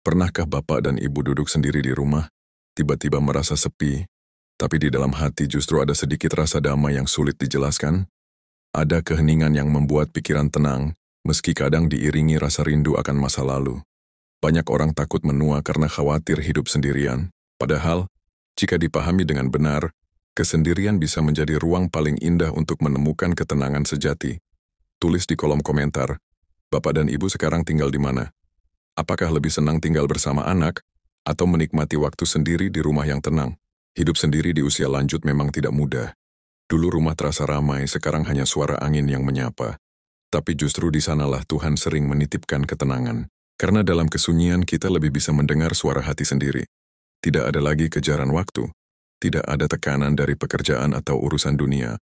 Pernahkah Bapak dan Ibu duduk sendiri di rumah, tiba-tiba merasa sepi, tapi di dalam hati justru ada sedikit rasa damai yang sulit dijelaskan? Ada keheningan yang membuat pikiran tenang, meski kadang diiringi rasa rindu akan masa lalu. Banyak orang takut menua karena khawatir hidup sendirian, padahal jika dipahami dengan benar, kesendirian bisa menjadi ruang paling indah untuk menemukan ketenangan sejati. Tulis di kolom komentar, Bapak dan Ibu sekarang tinggal di mana? Apakah lebih senang tinggal bersama anak, atau menikmati waktu sendiri di rumah yang tenang? Hidup sendiri di usia lanjut memang tidak mudah. Dulu rumah terasa ramai, sekarang hanya suara angin yang menyapa. Tapi justru di sanalah Tuhan sering menitipkan ketenangan. Karena dalam kesunyian kita lebih bisa mendengar suara hati sendiri. Tidak ada lagi kejaran waktu. Tidak ada tekanan dari pekerjaan atau urusan dunia.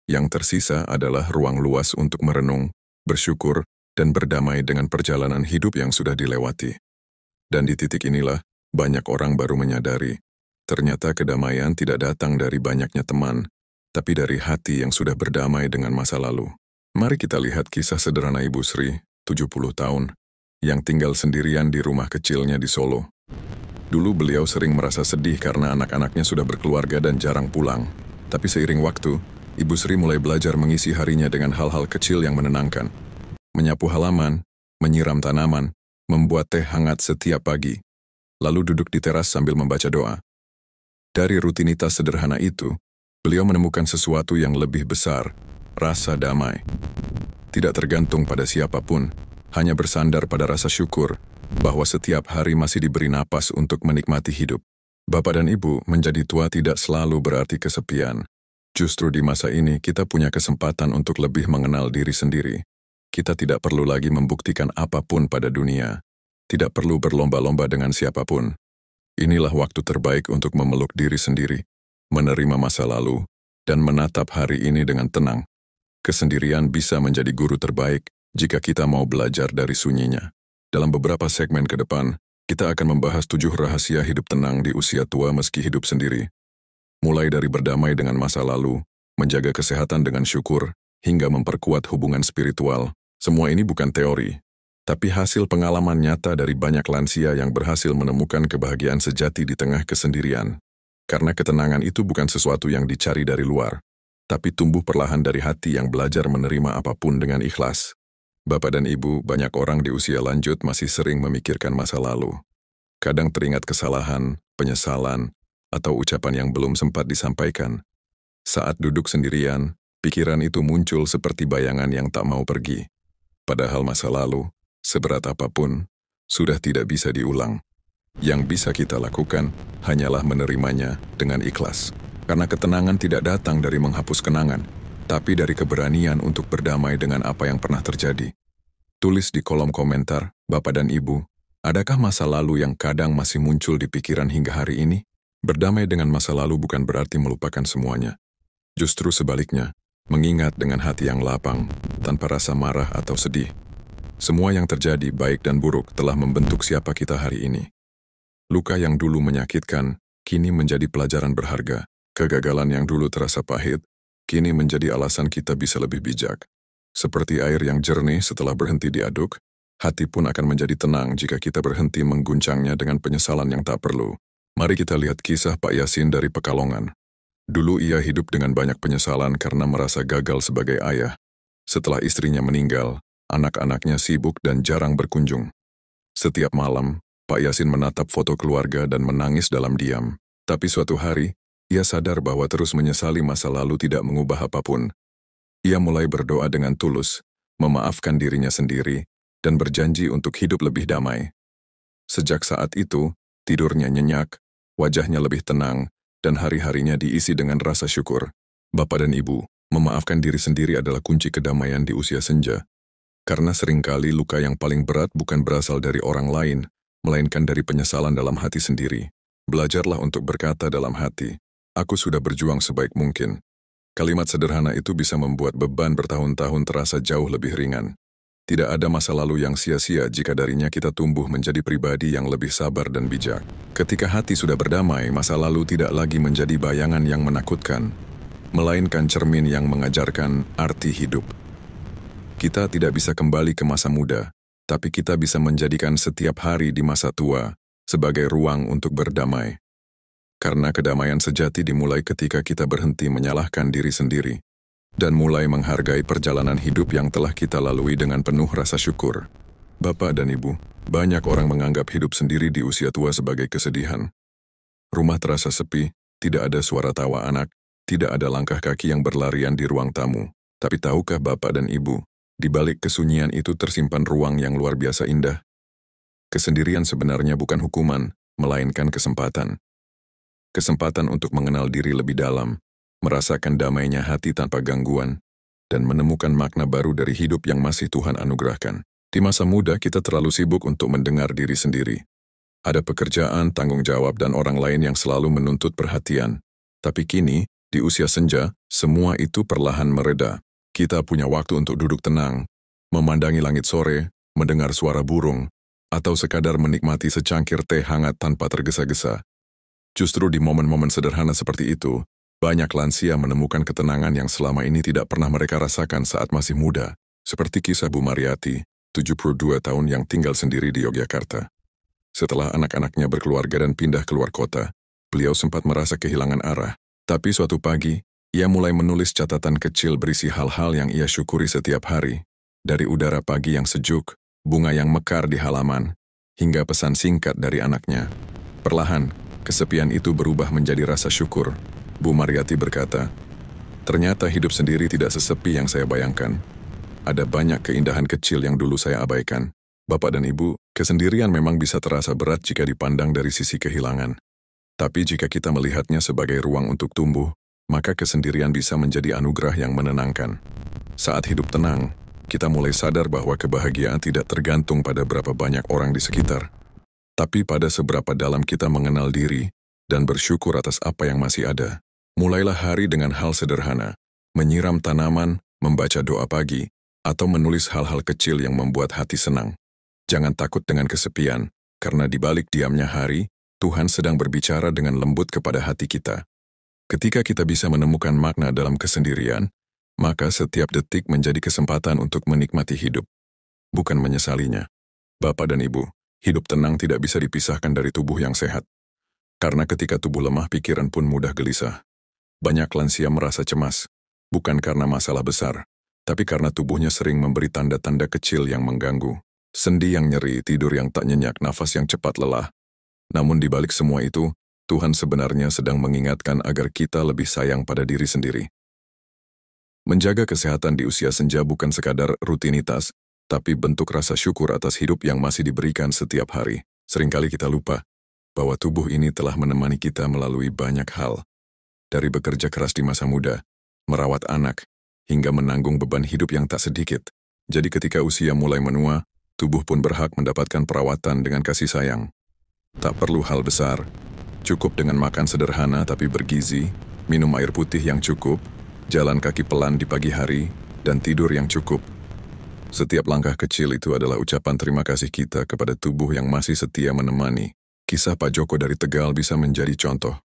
Yang tersisa adalah ruang luas untuk merenung, bersyukur, dan berdamai dengan perjalanan hidup yang sudah dilewati. Dan di titik inilah, banyak orang baru menyadari, ternyata kedamaian tidak datang dari banyaknya teman, tapi dari hati yang sudah berdamai dengan masa lalu. Mari kita lihat kisah sederhana Ibu Sri, 70 tahun, yang tinggal sendirian di rumah kecilnya di Solo. Dulu beliau sering merasa sedih karena anak-anaknya sudah berkeluarga dan jarang pulang. Tapi seiring waktu, Ibu Sri mulai belajar mengisi harinya dengan hal-hal kecil yang menenangkan. Menyapu halaman, menyiram tanaman, membuat teh hangat setiap pagi, lalu duduk di teras sambil membaca doa. Dari rutinitas sederhana itu, beliau menemukan sesuatu yang lebih besar, rasa damai. Tidak tergantung pada siapapun, hanya bersandar pada rasa syukur bahwa setiap hari masih diberi napas untuk menikmati hidup. Bapak dan Ibu, menjadi tua tidak selalu berarti kesepian. Justru di masa ini kita punya kesempatan untuk lebih mengenal diri sendiri. Kita tidak perlu lagi membuktikan apapun pada dunia. Tidak perlu berlomba-lomba dengan siapapun. Inilah waktu terbaik untuk memeluk diri sendiri, menerima masa lalu, dan menatap hari ini dengan tenang. Kesendirian bisa menjadi guru terbaik jika kita mau belajar dari sunyinya. Dalam beberapa segmen ke depan, kita akan membahas 7 rahasia hidup tenang di usia tua meski hidup sendiri. Mulai dari berdamai dengan masa lalu, menjaga kesehatan dengan syukur, hingga memperkuat hubungan spiritual. Semua ini bukan teori, tapi hasil pengalaman nyata dari banyak lansia yang berhasil menemukan kebahagiaan sejati di tengah kesendirian. Karena ketenangan itu bukan sesuatu yang dicari dari luar, tapi tumbuh perlahan dari hati yang belajar menerima apapun dengan ikhlas. Bapak dan Ibu, banyak orang di usia lanjut masih sering memikirkan masa lalu. Kadang teringat kesalahan, penyesalan, atau ucapan yang belum sempat disampaikan. Saat duduk sendirian, pikiran itu muncul seperti bayangan yang tak mau pergi. Padahal masa lalu, seberat apapun, sudah tidak bisa diulang. Yang bisa kita lakukan hanyalah menerimanya dengan ikhlas. Karena ketenangan tidak datang dari menghapus kenangan, tapi dari keberanian untuk berdamai dengan apa yang pernah terjadi. Tulis di kolom komentar, Bapak dan Ibu, adakah masa lalu yang kadang masih muncul di pikiran hingga hari ini? Berdamai dengan masa lalu bukan berarti melupakan semuanya. Justru sebaliknya, mengingat dengan hati yang lapang, tanpa rasa marah atau sedih. Semua yang terjadi, baik dan buruk, telah membentuk siapa kita hari ini. Luka yang dulu menyakitkan, kini menjadi pelajaran berharga. Kegagalan yang dulu terasa pahit, kini menjadi alasan kita bisa lebih bijak. Seperti air yang jernih setelah berhenti diaduk, hati pun akan menjadi tenang jika kita berhenti mengguncangnya dengan penyesalan yang tak perlu. Mari kita lihat kisah Pak Yasin dari Pekalongan. Dulu ia hidup dengan banyak penyesalan karena merasa gagal sebagai ayah. Setelah istrinya meninggal, anak-anaknya sibuk dan jarang berkunjung. Setiap malam, Pak Yasin menatap foto keluarga dan menangis dalam diam. Tapi suatu hari, ia sadar bahwa terus menyesali masa lalu tidak mengubah apapun. Ia mulai berdoa dengan tulus, memaafkan dirinya sendiri, dan berjanji untuk hidup lebih damai. Sejak saat itu, tidurnya nyenyak, wajahnya lebih tenang, dan hari-harinya diisi dengan rasa syukur. Bapak dan Ibu, memaafkan diri sendiri adalah kunci kedamaian di usia senja. Karena seringkali luka yang paling berat bukan berasal dari orang lain, melainkan dari penyesalan dalam hati sendiri. Belajarlah untuk berkata dalam hati, "Aku sudah berjuang sebaik mungkin." Kalimat sederhana itu bisa membuat beban bertahun-tahun terasa jauh lebih ringan. Tidak ada masa lalu yang sia-sia jika darinya kita tumbuh menjadi pribadi yang lebih sabar dan bijak. Ketika hati sudah berdamai, masa lalu tidak lagi menjadi bayangan yang menakutkan, melainkan cermin yang mengajarkan arti hidup. Kita tidak bisa kembali ke masa muda, tapi kita bisa menjadikan setiap hari di masa tua sebagai ruang untuk berdamai. Karena kedamaian sejati dimulai ketika kita berhenti menyalahkan diri sendiri dan mulai menghargai perjalanan hidup yang telah kita lalui dengan penuh rasa syukur. Bapak dan Ibu, banyak orang menganggap hidup sendiri di usia tua sebagai kesedihan. Rumah terasa sepi, tidak ada suara tawa anak, tidak ada langkah kaki yang berlarian di ruang tamu. Tapi tahukah Bapak dan Ibu, di balik kesunyian itu tersimpan ruang yang luar biasa indah. Kesendirian sebenarnya bukan hukuman, melainkan kesempatan. Kesempatan untuk mengenal diri lebih dalam, merasakan damainya hati tanpa gangguan, dan menemukan makna baru dari hidup yang masih Tuhan anugerahkan. Di masa muda kita terlalu sibuk untuk mendengar diri sendiri. Ada pekerjaan, tanggung jawab, dan orang lain yang selalu menuntut perhatian. Tapi kini, di usia senja, semua itu perlahan mereda. Kita punya waktu untuk duduk tenang, memandangi langit sore, mendengar suara burung, atau sekadar menikmati secangkir teh hangat tanpa tergesa-gesa. Justru di momen-momen sederhana seperti itu, banyak lansia menemukan ketenangan yang selama ini tidak pernah mereka rasakan saat masih muda, seperti kisah Bu Mariati, 72 tahun yang tinggal sendiri di Yogyakarta. Setelah anak-anaknya berkeluarga dan pindah keluar kota, beliau sempat merasa kehilangan arah. Tapi suatu pagi, ia mulai menulis catatan kecil berisi hal-hal yang ia syukuri setiap hari. Dari udara pagi yang sejuk, bunga yang mekar di halaman, hingga pesan singkat dari anaknya. Perlahan, kesepian itu berubah menjadi rasa syukur. Bu Mariati berkata, "Ternyata hidup sendiri tidak sesepi yang saya bayangkan. Ada banyak keindahan kecil yang dulu saya abaikan." Bapak dan Ibu, kesendirian memang bisa terasa berat jika dipandang dari sisi kehilangan. Tapi jika kita melihatnya sebagai ruang untuk tumbuh, maka kesendirian bisa menjadi anugerah yang menenangkan. Saat hidup tenang, kita mulai sadar bahwa kebahagiaan tidak tergantung pada berapa banyak orang di sekitar, tapi pada seberapa dalam kita mengenal diri dan bersyukur atas apa yang masih ada. Mulailah hari dengan hal sederhana, menyiram tanaman, membaca doa pagi, atau menulis hal-hal kecil yang membuat hati senang. Jangan takut dengan kesepian, karena di balik diamnya hari, Tuhan sedang berbicara dengan lembut kepada hati kita. Ketika kita bisa menemukan makna dalam kesendirian, maka setiap detik menjadi kesempatan untuk menikmati hidup, bukan menyesalinya. Bapak dan Ibu, hidup tenang tidak bisa dipisahkan dari tubuh yang sehat. Karena ketika tubuh lemah, pikiran pun mudah gelisah. Banyak lansia merasa cemas, bukan karena masalah besar, tapi karena tubuhnya sering memberi tanda-tanda kecil yang mengganggu. Sendi yang nyeri, tidur yang tak nyenyak, nafas yang cepat lelah. Namun di balik semua itu, Tuhan sebenarnya sedang mengingatkan agar kita lebih sayang pada diri sendiri. Menjaga kesehatan di usia senja bukan sekadar rutinitas, tapi bentuk rasa syukur atas hidup yang masih diberikan setiap hari. Seringkali kita lupa bahwa tubuh ini telah menemani kita melalui banyak hal. Dari bekerja keras di masa muda, merawat anak, hingga menanggung beban hidup yang tak sedikit. Jadi ketika usia mulai menua, tubuh pun berhak mendapatkan perawatan dengan kasih sayang. Tak perlu hal besar, cukup dengan makan sederhana tapi bergizi, minum air putih yang cukup, jalan kaki pelan di pagi hari, dan tidur yang cukup. Setiap langkah kecil itu adalah ucapan terima kasih kita kepada tubuh yang masih setia menemani. Kisah Pak Joko dari Tegal bisa menjadi contoh.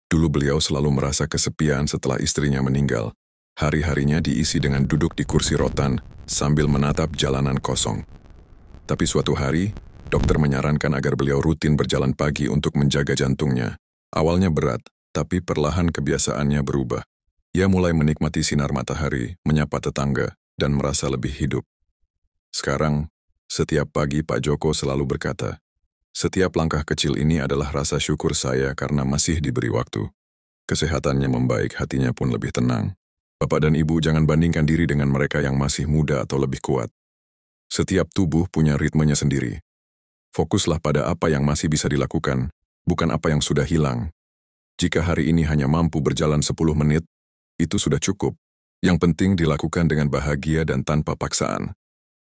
Dulu beliau selalu merasa kesepian setelah istrinya meninggal. Hari-harinya diisi dengan duduk di kursi rotan sambil menatap jalanan kosong. Tapi suatu hari, dokter menyarankan agar beliau rutin berjalan pagi untuk menjaga jantungnya. Awalnya berat, tapi perlahan kebiasaannya berubah. Ia mulai menikmati sinar matahari, menyapa tetangga, dan merasa lebih hidup. Sekarang, setiap pagi Pak Joko selalu berkata, "Setiap langkah kecil ini adalah rasa syukur saya karena masih diberi waktu." Kesehatannya membaik, hatinya pun lebih tenang. Bapak dan Ibu jangan bandingkan diri dengan mereka yang masih muda atau lebih kuat. Setiap tubuh punya ritmenya sendiri. Fokuslah pada apa yang masih bisa dilakukan, bukan apa yang sudah hilang. Jika hari ini hanya mampu berjalan 10 menit, itu sudah cukup. Yang penting dilakukan dengan bahagia dan tanpa paksaan.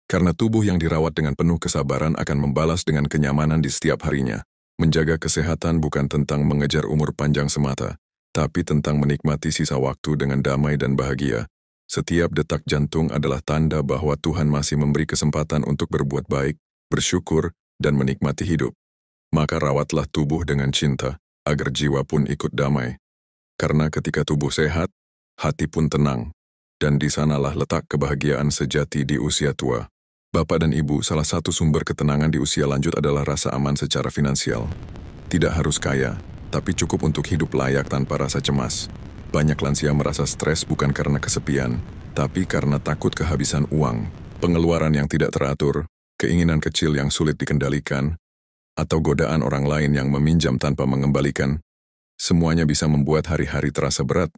Karena tubuh yang dirawat dengan penuh kesabaran akan membalas dengan kenyamanan di setiap harinya. Menjaga kesehatan bukan tentang mengejar umur panjang semata, tapi tentang menikmati sisa waktu dengan damai dan bahagia. Setiap detak jantung adalah tanda bahwa Tuhan masih memberi kesempatan untuk berbuat baik, bersyukur, dan menikmati hidup. Maka rawatlah tubuh dengan cinta, agar jiwa pun ikut damai. Karena ketika tubuh sehat, hati pun tenang, dan di sanalah letak kebahagiaan sejati di usia tua. Bapak dan Ibu, salah satu sumber ketenangan di usia lanjut adalah rasa aman secara finansial. Tidak harus kaya, tapi cukup untuk hidup layak tanpa rasa cemas. Banyak lansia merasa stres bukan karena kesepian, tapi karena takut kehabisan uang, pengeluaran yang tidak teratur, keinginan kecil yang sulit dikendalikan, atau godaan orang lain yang meminjam tanpa mengembalikan. Semuanya bisa membuat hari-hari terasa berat.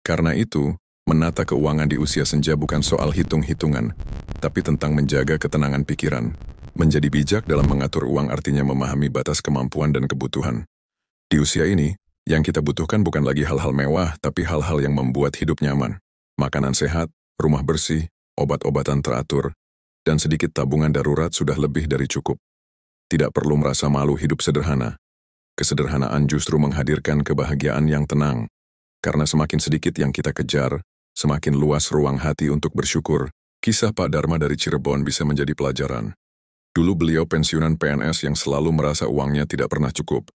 Karena itu, menata keuangan di usia senja bukan soal hitung-hitungan, tapi tentang menjaga ketenangan pikiran. Menjadi bijak dalam mengatur uang artinya memahami batas kemampuan dan kebutuhan. Di usia ini, yang kita butuhkan bukan lagi hal-hal mewah, tapi hal-hal yang membuat hidup nyaman. Makanan sehat, rumah bersih, obat-obatan teratur, dan sedikit tabungan darurat sudah lebih dari cukup. Tidak perlu merasa malu hidup sederhana. Kesederhanaan justru menghadirkan kebahagiaan yang tenang. Karena semakin sedikit yang kita kejar, semakin luas ruang hati untuk bersyukur. Kisah Pak Dharma dari Cirebon bisa menjadi pelajaran. Dulu beliau pensiunan PNS yang selalu merasa uangnya tidak pernah cukup.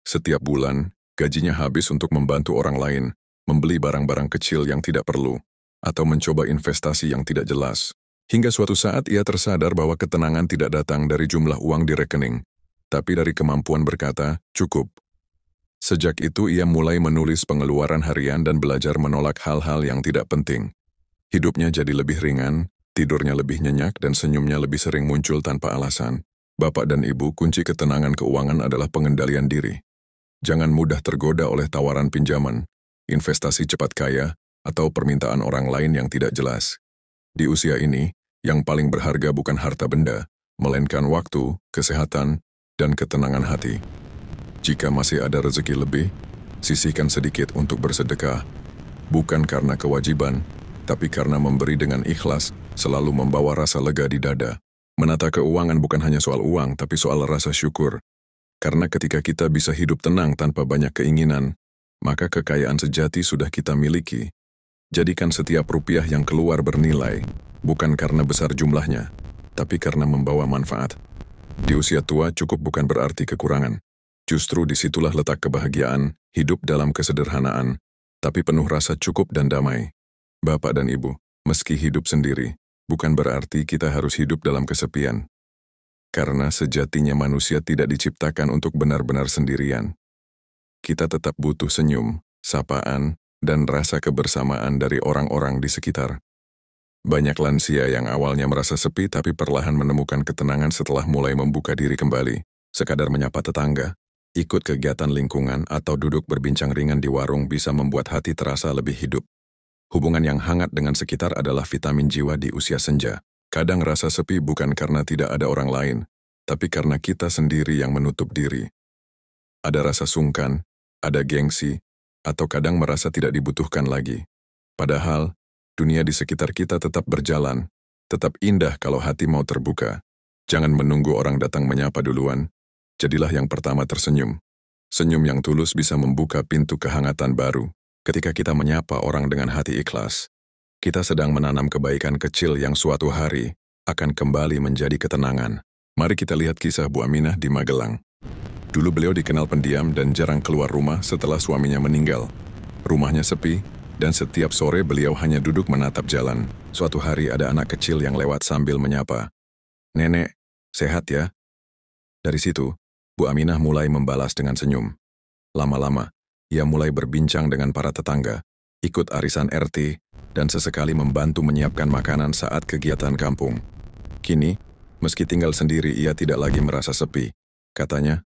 Setiap bulan, gajinya habis untuk membantu orang lain, membeli barang-barang kecil yang tidak perlu, atau mencoba investasi yang tidak jelas. Hingga suatu saat ia tersadar bahwa ketenangan tidak datang dari jumlah uang di rekening, tapi dari kemampuan berkata, cukup. Sejak itu ia mulai menulis pengeluaran harian dan belajar menolak hal-hal yang tidak penting. Hidupnya jadi lebih ringan, tidurnya lebih nyenyak dan senyumnya lebih sering muncul tanpa alasan. Bapak dan Ibu, kunci ketenangan keuangan adalah pengendalian diri. Jangan mudah tergoda oleh tawaran pinjaman, investasi cepat kaya, atau permintaan orang lain yang tidak jelas. Di usia ini, yang paling berharga bukan harta benda, melainkan waktu, kesehatan, dan ketenangan hati. Jika masih ada rezeki lebih, sisihkan sedikit untuk bersedekah. Bukan karena kewajiban, tapi karena memberi dengan ikhlas selalu membawa rasa lega di dada. Menata keuangan bukan hanya soal uang, tapi soal rasa syukur. Karena ketika kita bisa hidup tenang tanpa banyak keinginan, maka kekayaan sejati sudah kita miliki. Jadikan setiap rupiah yang keluar bernilai, bukan karena besar jumlahnya, tapi karena membawa manfaat. Di usia tua cukup bukan berarti kekurangan. Justru disitulah letak kebahagiaan, hidup dalam kesederhanaan, tapi penuh rasa cukup dan damai. Bapak dan Ibu, meski hidup sendiri, bukan berarti kita harus hidup dalam kesepian. Karena sejatinya manusia tidak diciptakan untuk benar-benar sendirian. Kita tetap butuh senyum, sapaan, dan rasa kebersamaan dari orang-orang di sekitar. Banyak lansia yang awalnya merasa sepi tapi perlahan menemukan ketenangan setelah mulai membuka diri kembali. Sekadar menyapa tetangga, ikut kegiatan lingkungan, atau duduk berbincang ringan di warung bisa membuat hati terasa lebih hidup. Hubungan yang hangat dengan sekitar adalah vitamin jiwa di usia senja. Kadang rasa sepi bukan karena tidak ada orang lain, tapi karena kita sendiri yang menutup diri. Ada rasa sungkan, ada gengsi, atau kadang merasa tidak dibutuhkan lagi. Padahal, dunia di sekitar kita tetap berjalan, tetap indah kalau hati mau terbuka. Jangan menunggu orang datang menyapa duluan, jadilah yang pertama tersenyum. Senyum yang tulus bisa membuka pintu kehangatan baru. Ketika kita menyapa orang dengan hati ikhlas, kita sedang menanam kebaikan kecil yang suatu hari akan kembali menjadi ketenangan. Mari kita lihat kisah Bu Aminah di Magelang. Dulu beliau dikenal pendiam dan jarang keluar rumah setelah suaminya meninggal. Rumahnya sepi, dan setiap sore beliau hanya duduk menatap jalan. Suatu hari ada anak kecil yang lewat sambil menyapa. "Nenek, sehat ya?" Dari situ, Bu Aminah mulai membalas dengan senyum. Lama-lama, ia mulai berbincang dengan para tetangga, ikut arisan RT, dan sesekali membantu menyiapkan makanan saat kegiatan kampung. Kini, meski tinggal sendiri ia tidak lagi merasa sepi. Katanya,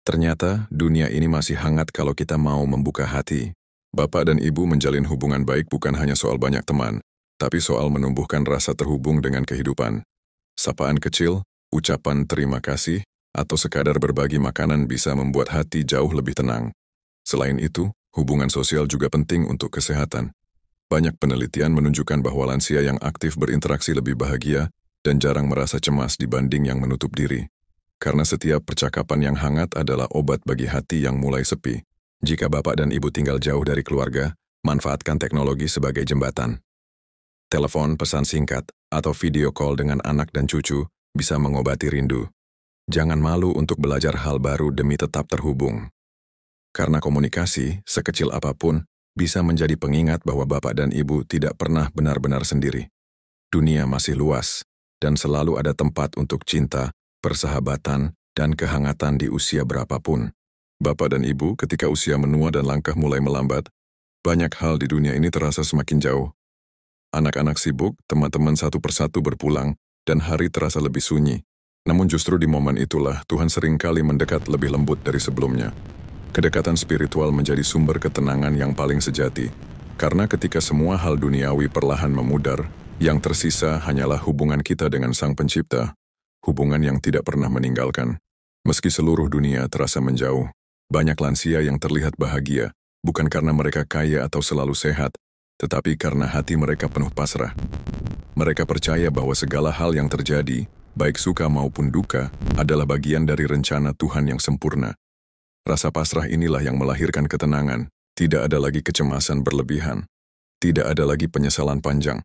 ternyata dunia ini masih hangat kalau kita mau membuka hati. Bapak dan Ibu, menjalin hubungan baik bukan hanya soal banyak teman, tapi soal menumbuhkan rasa terhubung dengan kehidupan. Sapaan kecil, ucapan terima kasih, atau sekadar berbagi makanan bisa membuat hati jauh lebih tenang. Selain itu, hubungan sosial juga penting untuk kesehatan. Banyak penelitian menunjukkan bahwa lansia yang aktif berinteraksi lebih bahagia dan jarang merasa cemas dibanding yang menutup diri. Karena setiap percakapan yang hangat adalah obat bagi hati yang mulai sepi. Jika Bapak dan Ibu tinggal jauh dari keluarga, manfaatkan teknologi sebagai jembatan. Telepon, pesan singkat, atau video call dengan anak dan cucu bisa mengobati rindu. Jangan malu untuk belajar hal baru demi tetap terhubung. Karena komunikasi, sekecil apapun, bisa menjadi pengingat bahwa Bapak dan Ibu tidak pernah benar-benar sendiri. Dunia masih luas, dan selalu ada tempat untuk cinta, persahabatan, dan kehangatan di usia berapapun. Bapak dan Ibu, ketika usia menua dan langkah mulai melambat, banyak hal di dunia ini terasa semakin jauh. Anak-anak sibuk, teman-teman satu persatu berpulang, dan hari terasa lebih sunyi. Namun justru di momen itulah Tuhan seringkali mendekat lebih lembut dari sebelumnya. Kedekatan spiritual menjadi sumber ketenangan yang paling sejati. Karena ketika semua hal duniawi perlahan memudar, yang tersisa hanyalah hubungan kita dengan Sang Pencipta. Hubungan yang tidak pernah meninggalkan. Meski seluruh dunia terasa menjauh, banyak lansia yang terlihat bahagia, bukan karena mereka kaya atau selalu sehat, tetapi karena hati mereka penuh pasrah. Mereka percaya bahwa segala hal yang terjadi, baik suka maupun duka, adalah bagian dari rencana Tuhan yang sempurna. Rasa pasrah inilah yang melahirkan ketenangan, tidak ada lagi kecemasan berlebihan, tidak ada lagi penyesalan panjang.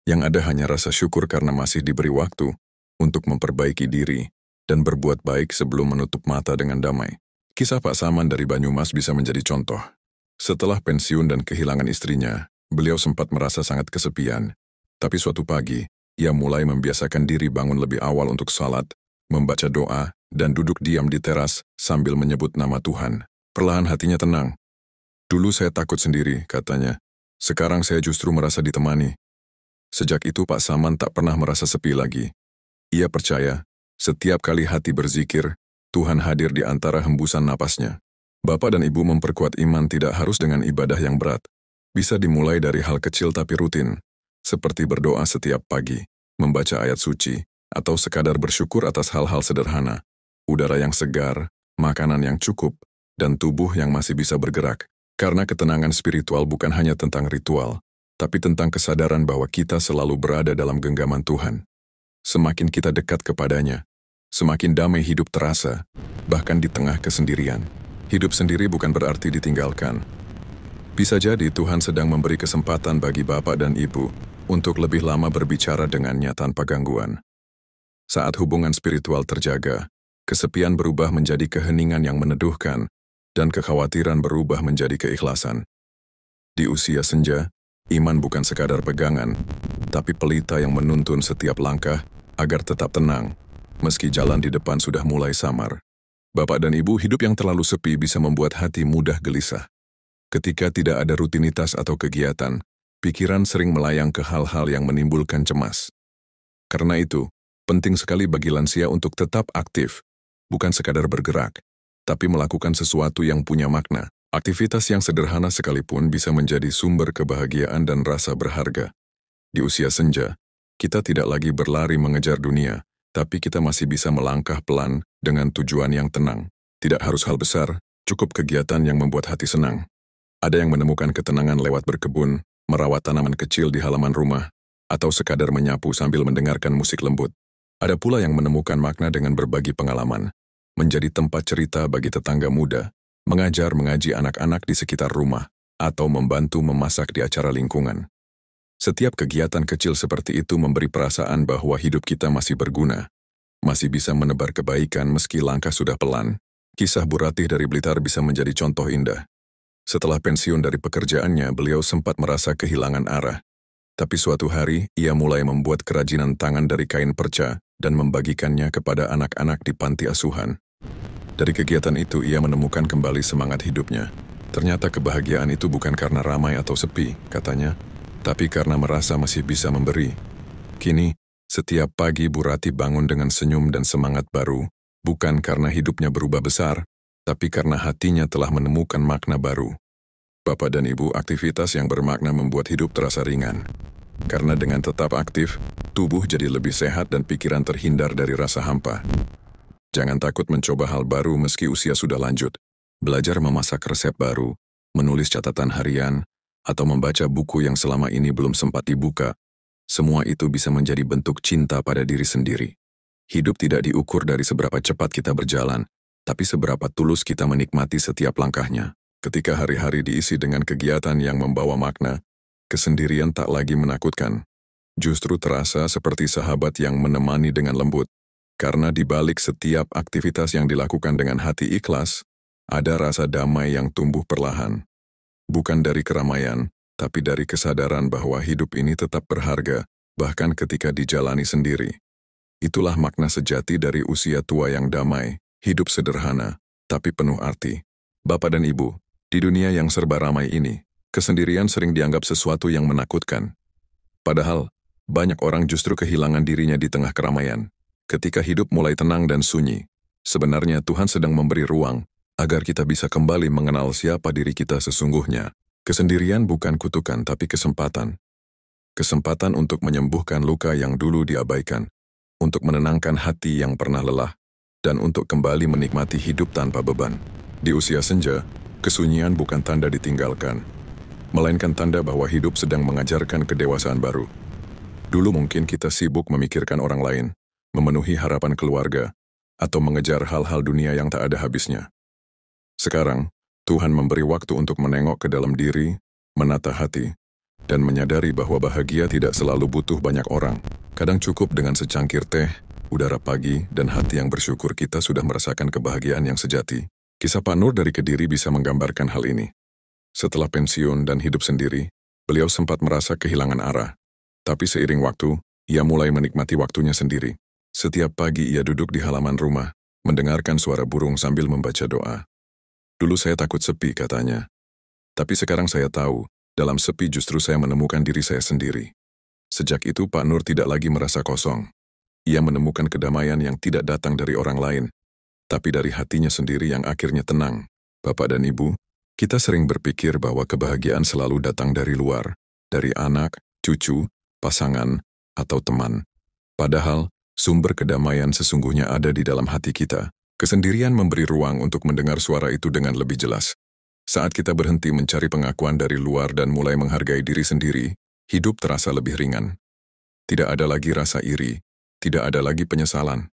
Yang ada hanya rasa syukur karena masih diberi waktu untuk memperbaiki diri dan berbuat baik sebelum menutup mata dengan damai. Kisah Pak Saman dari Banyumas bisa menjadi contoh. Setelah pensiun dan kehilangan istrinya, beliau sempat merasa sangat kesepian. Tapi suatu pagi, ia mulai membiasakan diri bangun lebih awal untuk salat, membaca doa, dan duduk diam di teras sambil menyebut nama Tuhan. Perlahan hatinya tenang. Dulu saya takut sendiri, katanya. Sekarang saya justru merasa ditemani. Sejak itu Pak Saman tak pernah merasa sepi lagi. Ia percaya, setiap kali hati berzikir, Tuhan hadir di antara hembusan napasnya. Bapak dan Ibu memperkuat iman tidak harus dengan ibadah yang berat. Bisa dimulai dari hal kecil tapi rutin, seperti berdoa setiap pagi, membaca ayat suci, atau sekadar bersyukur atas hal-hal sederhana. Udara yang segar, makanan yang cukup, dan tubuh yang masih bisa bergerak. Karena ketenangan spiritual bukan hanya tentang ritual, tapi tentang kesadaran bahwa kita selalu berada dalam genggaman Tuhan. Semakin kita dekat kepadanya, semakin damai hidup terasa, bahkan di tengah kesendirian. Hidup sendiri bukan berarti ditinggalkan. Bisa jadi Tuhan sedang memberi kesempatan bagi Bapak dan Ibu untuk lebih lama berbicara dengannya tanpa gangguan. Saat hubungan spiritual terjaga, kesepian berubah menjadi keheningan yang meneduhkan, dan kekhawatiran berubah menjadi keikhlasan. Di usia senja, iman bukan sekadar pegangan, tapi pelita yang menuntun setiap langkah agar tetap tenang, meski jalan di depan sudah mulai samar. Bapak dan Ibu, hidup yang terlalu sepi bisa membuat hati mudah gelisah. Ketika tidak ada rutinitas atau kegiatan, pikiran sering melayang ke hal-hal yang menimbulkan cemas. Karena itu, penting sekali bagi lansia untuk tetap aktif, bukan sekadar bergerak, tapi melakukan sesuatu yang punya makna. Aktivitas yang sederhana sekalipun bisa menjadi sumber kebahagiaan dan rasa berharga. Di usia senja, kita tidak lagi berlari mengejar dunia, tapi kita masih bisa melangkah pelan dengan tujuan yang tenang. Tidak harus hal besar, cukup kegiatan yang membuat hati senang. Ada yang menemukan ketenangan lewat berkebun, merawat tanaman kecil di halaman rumah, atau sekadar menyapu sambil mendengarkan musik lembut. Ada pula yang menemukan makna dengan berbagi pengalaman, menjadi tempat cerita bagi tetangga muda, mengajar mengaji anak-anak di sekitar rumah, atau membantu memasak di acara lingkungan. Setiap kegiatan kecil seperti itu memberi perasaan bahwa hidup kita masih berguna, masih bisa menebar kebaikan meski langkah sudah pelan. Kisah Bu Ratih dari Blitar bisa menjadi contoh indah. Setelah pensiun dari pekerjaannya, beliau sempat merasa kehilangan arah. Tapi suatu hari, ia mulai membuat kerajinan tangan dari kain perca dan membagikannya kepada anak-anak di panti asuhan. Dari kegiatan itu, ia menemukan kembali semangat hidupnya. Ternyata kebahagiaan itu bukan karena ramai atau sepi, katanya, tapi karena merasa masih bisa memberi. Kini, setiap pagi Bu Ratih bangun dengan senyum dan semangat baru, bukan karena hidupnya berubah besar, tapi karena hatinya telah menemukan makna baru. Bapak dan Ibu, aktivitas yang bermakna membuat hidup terasa ringan. Karena dengan tetap aktif, tubuh jadi lebih sehat dan pikiran terhindar dari rasa hampa. Jangan takut mencoba hal baru meski usia sudah lanjut. Belajar memasak resep baru, menulis catatan harian, atau membaca buku yang selama ini belum sempat dibuka. Semua itu bisa menjadi bentuk cinta pada diri sendiri. Hidup tidak diukur dari seberapa cepat kita berjalan, tapi seberapa tulus kita menikmati setiap langkahnya. Ketika hari-hari diisi dengan kegiatan yang membawa makna, kesendirian tak lagi menakutkan. Justru terasa seperti sahabat yang menemani dengan lembut. Karena di balik setiap aktivitas yang dilakukan dengan hati ikhlas, ada rasa damai yang tumbuh perlahan. Bukan dari keramaian, tapi dari kesadaran bahwa hidup ini tetap berharga, bahkan ketika dijalani sendiri. Itulah makna sejati dari usia tua yang damai, hidup sederhana, tapi penuh arti. Bapak dan Ibu, di dunia yang serba ramai ini, kesendirian sering dianggap sesuatu yang menakutkan. Padahal, banyak orang justru kehilangan dirinya di tengah keramaian. Ketika hidup mulai tenang dan sunyi, sebenarnya Tuhan sedang memberi ruang agar kita bisa kembali mengenal siapa diri kita sesungguhnya. Kesendirian bukan kutukan tapi kesempatan. Kesempatan untuk menyembuhkan luka yang dulu diabaikan, untuk menenangkan hati yang pernah lelah, dan untuk kembali menikmati hidup tanpa beban. Di usia senja, kesunyian bukan tanda ditinggalkan, melainkan tanda bahwa hidup sedang mengajarkan kedewasaan baru. Dulu mungkin kita sibuk memikirkan orang lain, memenuhi harapan keluarga, atau mengejar hal-hal dunia yang tak ada habisnya. Sekarang, Tuhan memberi waktu untuk menengok ke dalam diri, menata hati, dan menyadari bahwa bahagia tidak selalu butuh banyak orang. Kadang cukup dengan secangkir teh, udara pagi, dan hati yang bersyukur kita sudah merasakan kebahagiaan yang sejati. Kisah Pak Nur dari Kediri bisa menggambarkan hal ini. Setelah pensiun dan hidup sendiri, beliau sempat merasa kehilangan arah. Tapi seiring waktu, ia mulai menikmati waktunya sendiri. Setiap pagi ia duduk di halaman rumah, mendengarkan suara burung sambil membaca doa. Dulu saya takut sepi, katanya. Tapi sekarang saya tahu, dalam sepi justru saya menemukan diri saya sendiri. Sejak itu Pak Nur tidak lagi merasa kosong. Ia menemukan kedamaian yang tidak datang dari orang lain, tapi dari hatinya sendiri yang akhirnya tenang. Bapak dan Ibu, kita sering berpikir bahwa kebahagiaan selalu datang dari luar, dari anak, cucu, pasangan, atau teman. Padahal, sumber kedamaian sesungguhnya ada di dalam hati kita. Kesendirian memberi ruang untuk mendengar suara itu dengan lebih jelas. Saat kita berhenti mencari pengakuan dari luar dan mulai menghargai diri sendiri, hidup terasa lebih ringan. Tidak ada lagi rasa iri, tidak ada lagi penyesalan.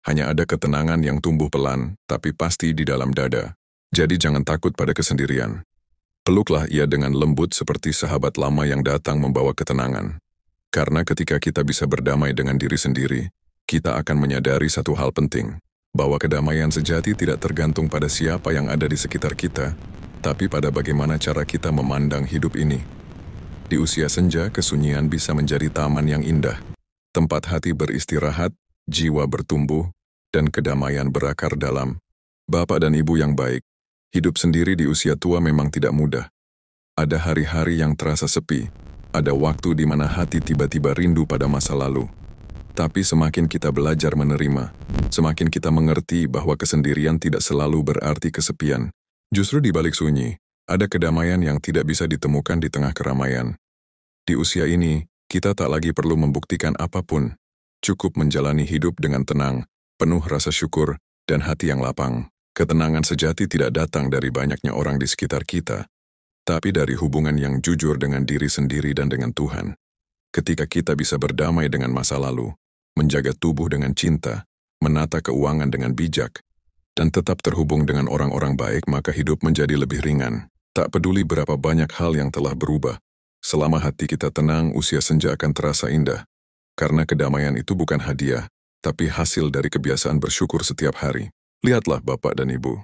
Hanya ada ketenangan yang tumbuh pelan, tapi pasti di dalam dada. Jadi jangan takut pada kesendirian. Peluklah ia dengan lembut seperti sahabat lama yang datang membawa ketenangan. Karena ketika kita bisa berdamai dengan diri sendiri, kita akan menyadari satu hal penting, bahwa kedamaian sejati tidak tergantung pada siapa yang ada di sekitar kita, tapi pada bagaimana cara kita memandang hidup ini. Di usia senja, kesunyian bisa menjadi taman yang indah, tempat hati beristirahat, jiwa bertumbuh, dan kedamaian berakar dalam. Bapak dan Ibu yang baik, hidup sendiri di usia tua memang tidak mudah. Ada hari-hari yang terasa sepi, ada waktu di mana hati tiba-tiba rindu pada masa lalu. Tapi semakin kita belajar menerima, semakin kita mengerti bahwa kesendirian tidak selalu berarti kesepian. Justru di balik sunyi, ada kedamaian yang tidak bisa ditemukan di tengah keramaian. Di usia ini, kita tak lagi perlu membuktikan apapun. Cukup menjalani hidup dengan tenang, penuh rasa syukur, dan hati yang lapang. Ketenangan sejati tidak datang dari banyaknya orang di sekitar kita, tapi dari hubungan yang jujur dengan diri sendiri dan dengan Tuhan. Ketika kita bisa berdamai dengan masa lalu, menjaga tubuh dengan cinta, menata keuangan dengan bijak, dan tetap terhubung dengan orang-orang baik, maka hidup menjadi lebih ringan. Tak peduli berapa banyak hal yang telah berubah, selama hati kita tenang, usia senja akan terasa indah. Karena kedamaian itu bukan hadiah, tapi hasil dari kebiasaan bersyukur setiap hari. Lihatlah Bapak dan Ibu.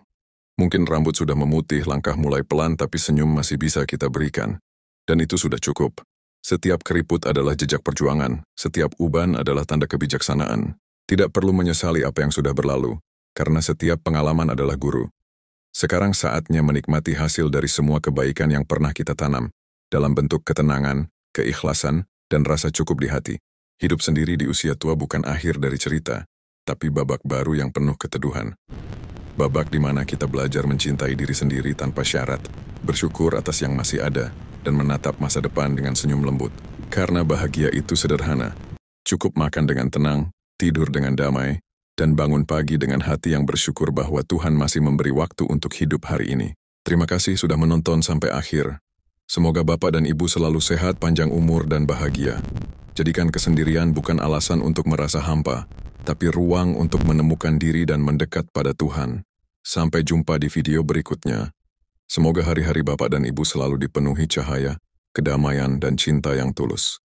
Mungkin rambut sudah memutih, langkah mulai pelan, tapi senyum masih bisa kita berikan. Dan itu sudah cukup. Setiap keriput adalah jejak perjuangan, setiap uban adalah tanda kebijaksanaan. Tidak perlu menyesali apa yang sudah berlalu, karena setiap pengalaman adalah guru. Sekarang saatnya menikmati hasil dari semua kebaikan yang pernah kita tanam, dalam bentuk ketenangan, keikhlasan, dan rasa cukup di hati. Hidup sendiri di usia tua bukan akhir dari cerita, tapi babak baru yang penuh keteduhan. Babak di mana kita belajar mencintai diri sendiri tanpa syarat, bersyukur atas yang masih ada, dan menatap masa depan dengan senyum lembut. Karena bahagia itu sederhana. Cukup makan dengan tenang, tidur dengan damai, dan bangun pagi dengan hati yang bersyukur bahwa Tuhan masih memberi waktu untuk hidup hari ini. Terima kasih sudah menonton sampai akhir. Semoga Bapak dan Ibu selalu sehat, panjang umur, dan bahagia. Jadikan kesendirian bukan alasan untuk merasa hampa, tapi ruang untuk menemukan diri dan mendekat pada Tuhan. Sampai jumpa di video berikutnya. Semoga hari-hari Bapak dan Ibu selalu dipenuhi cahaya, kedamaian, dan cinta yang tulus.